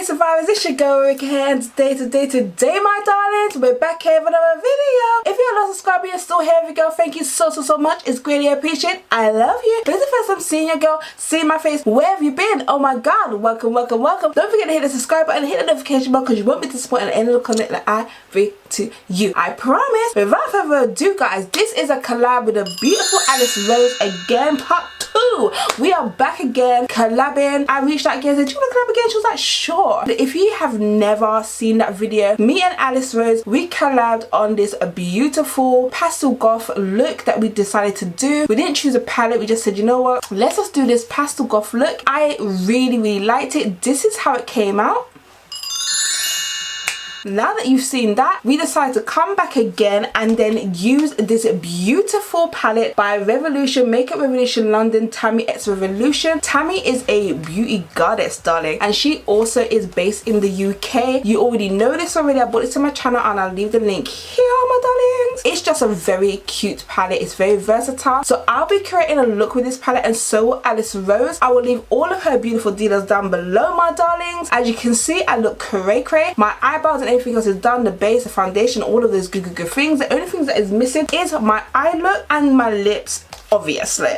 survivors, it's your girl again. Today my darlings, we're back here with another video. If you're not subscribed, you're still here, girl, thank you so much. It's greatly appreciated. I love you. This is the first time seeing your girl, seeing my face. Where have you been? Oh my god, welcome. Don't forget to hit the subscribe button, hit the notification bell, because you won't be disappointed at the end of the content that I bring to you. I promise. Without further ado, guys, this is a collab with a beautiful Alice Rose again, part 2. We are back again collabing. I reached out again and said, do you want to collab again? She was like, sure. But if you have never seen that video, me and Alice Rose, we collabed on this beautiful pastel goth look that we decided to do. We didn't choose a palette, we just said, you know what, let's just do this pastel goth look. I really liked it. This is how it came out. Now that you've seen that, we decided to come back again and then use this beautiful palette by Revolution, Makeup Revolution London, Tammi X Revolution. Tammi is a beauty goddess, darling, and she also is based in the UK. You already know this already. I brought it to my channel and I'll leave the link here, my darlings. It's just a very cute palette. It's very versatile. So I'll be creating a look with this palette, and so will Alice Rose. I will leave all of her beautiful details down below, my darlings. As you can see, I look cray. My eyebrows and everything else is done, the base, the foundation, all of those good things. The only things that is missing is my eye look and my lips, obviously.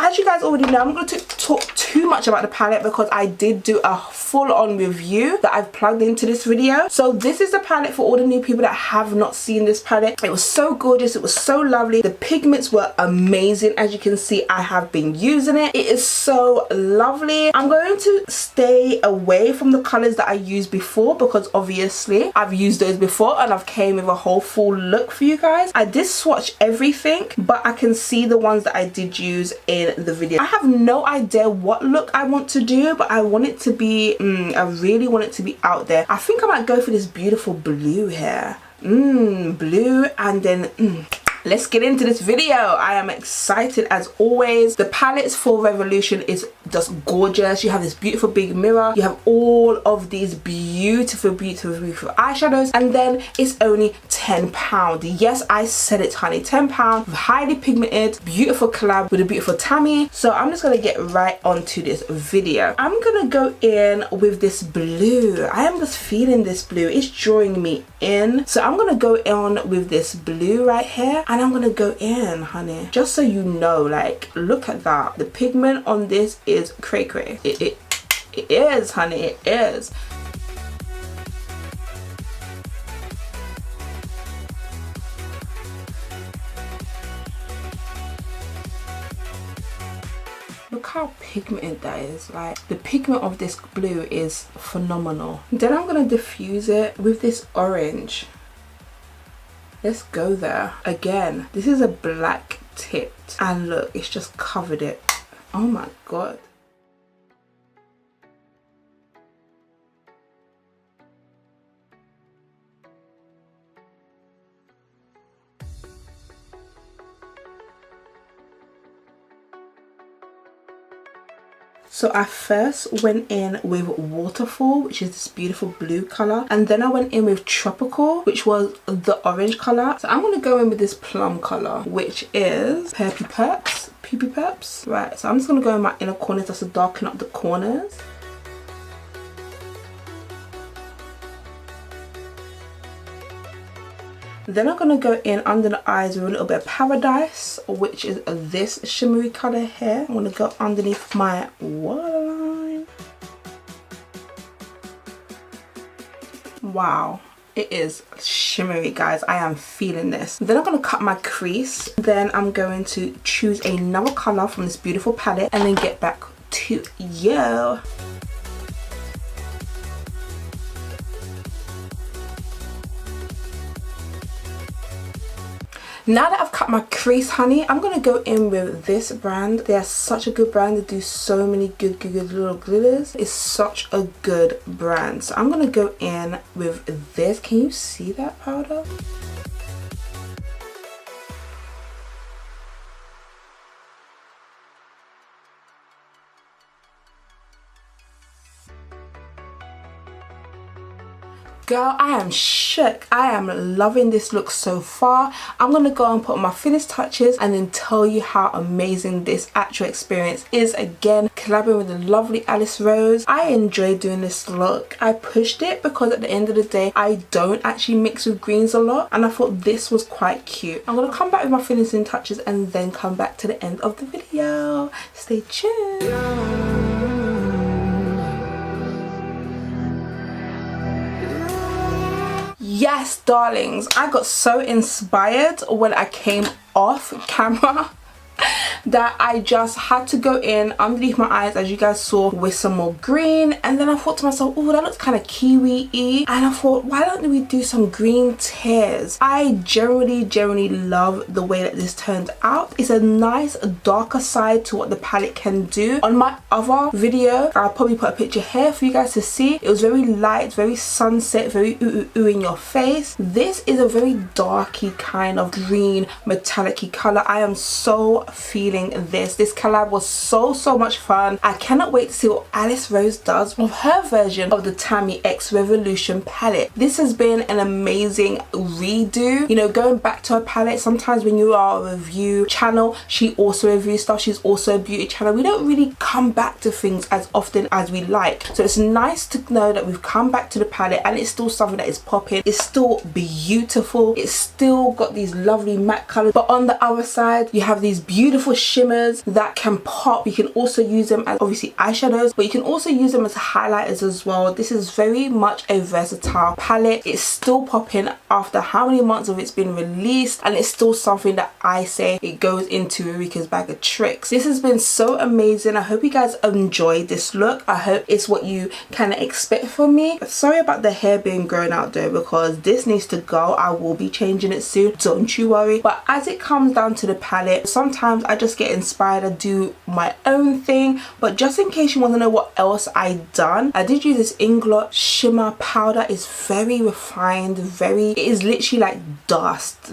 As you guys already know, I'm going to talk too much about the palette because I did do a full-on review that I've plugged into this video. So this is the palette for all the new people that have not seen this palette. It was so gorgeous, it was so lovely. The pigments were amazing. As you can see, I have been using it. It is so lovely. I'm going to stay away from the colors that I used before because obviously I've used those before and I've came with a whole full look for you guys. I did swatch everything, but I can see the ones that I did use in the video. I have no idea what look I want to do, but I want it to be I really want it to be out there. I think I might go for this beautiful blue here. Blue, and then let's get into this video. I am excited as always. The palettes for Revolution is just gorgeous. You have this beautiful big mirror. You have all of these beautiful eyeshadows, and then it's only £10. Yes, I said it, honey, £10. Highly pigmented, beautiful collab with a beautiful Tammi. So I'm just gonna get right onto this video. I'm gonna go in with this blue. I am just feeling this blue. It's drawing me in. So I'm gonna go in with this blue right here. And I'm gonna go in, honey, just so you know, like, look at that. The pigment on this is cray. It is, honey, it is. Look how pigmented that is. Like, the pigment of this blue is phenomenal. Then I'm gonna diffuse it with this orange. Let's go there. Again, this is a black tipped, and look, it's just covered it. Oh my god. So I first went in with Waterfall, which is this beautiful blue color, and then I went in with Tropical, which was the orange color. So I'm gonna go in with this plum color, which is Peepy Perps. Right, so I'm just gonna go in my inner corners just to darken up the corners. Then I'm going to go in under the eyes with a little bit of Paradise, which is this shimmery colour here. I'm going to go underneath my waterline. Wow, it is shimmery, guys. I am feeling this. Then I'm going to cut my crease. Then I'm going to choose another colour from this beautiful palette and then get back to you. Now that I've cut my crease, honey, I'm going to go in with this brand. They are such a good brand. They do so many good little glitters. It's such a good brand. So I'm going to go in with this. Can you see that powder? Girl, I am shook. I am loving this look so far. I'm gonna go and put my finished touches and then tell you how amazing this actual experience is. Again, collabing with the lovely Alice Rose. I enjoy doing this look. I pushed it because at the end of the day, I don't actually mix with greens a lot, and I thought this was quite cute. I'm gonna come back with my finishing touches and then come back to the end of the video. Stay tuned. Yes, darlings, I got so inspired when I came off camera that I just had to go in underneath my eyes, as you guys saw, with some more green. And then I thought to myself, oh, that looks kind of kiwi-y, and I thought, why don't we do some green tears? I generally love the way that this turned out. It's a nice darker side to what the palette can do. On my other video, I'll probably put a picture here for you guys to see. It was very light, very sunset, very ooh in your face. This is a very darky kind of green metallic-y color. I am so feeling this collab was so much fun. I cannot wait to see what Alice Rose does with her version of the Tammi X Revolution palette. This has been an amazing redo. You know, going back to her palette, sometimes when you are a review channel, she also reviews stuff. She's also a beauty channel. We don't really come back to things as often as we like, so it's nice to know that we've come back to the palette and it's still something that is popping. It's still beautiful. It's still got these lovely matte colors, but on the other side you have these beautiful shimmers that can pop. You can also use them as obviously eyeshadows, but you can also use them as highlighters as well. This is very much a versatile palette. It's still popping after how many months of it's been released, and it's still something that I say it goes into Ruriko's bag of tricks. This has been so amazing. I hope you guys enjoyed this look. I hope it's what you kind of expect from me. Sorry about the hair being grown out though, because this needs to go. I will be changing it soon, don't you worry. But as it comes down to the palette, sometimes I just get inspired to do my own thing. But just in case you want to know what else I done, I did use this Inglot shimmer powder. It's very refined, it is literally like dust,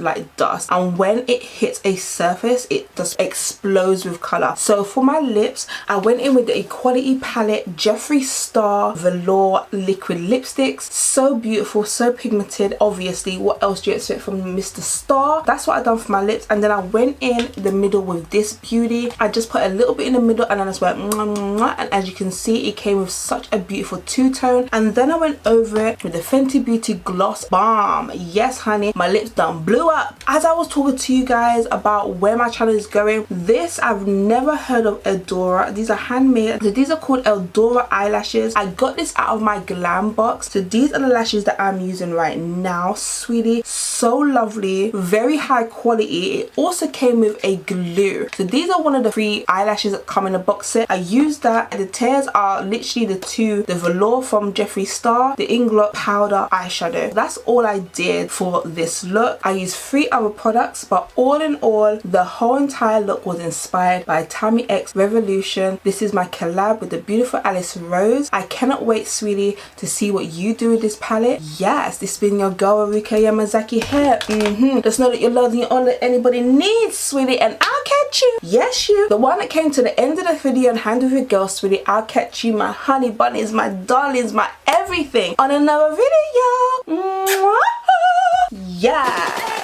and when it hits a surface it just explodes with color. So for my lips, I went in with the Equality palette Jeffree Star Velour liquid lipsticks. So beautiful, so pigmented. Obviously, what else do you expect from Mr. Star? That's what I done for my lips. And then I went in the middle with this beauty. I just put a little bit in the middle and then I just went mwah, mwah, and as you can see, it came with such a beautiful two-tone. And then I went over it with the Fenty Beauty Gloss Balm. Yes honey, my lips done blew up. As I was talking to you guys about where my channel is going, this, I've never heard of Eldora. These are handmade. So these are called Eldora eyelashes. I got this out of my glam box. So these are the lashes that I'm using right now, sweetie. So lovely, very high quality. It also came with a glue. So these are one of the 3 eyelashes that come in a box set. I used that. The tears are literally the velour from Jeffree Star, the Inglot powder eyeshadow. That's all I did for this look. I used 3 other products, but all in all, the whole entire look was inspired by Tammi X Revolution. This is my collab with the beautiful Alice Rose. I cannot wait, sweetie, to see what you do with this palette. Yes, this has been your girl Ruriko Yamazaki here. Just know that you're loving all that anybody needs, sweetie, and I'll catch you. Yes, you, the one that came to the end of the video and handled your girl, sweetie. I'll catch you, my honey bunnies, my darlings, my everything, on another video. Mwah! Yeah.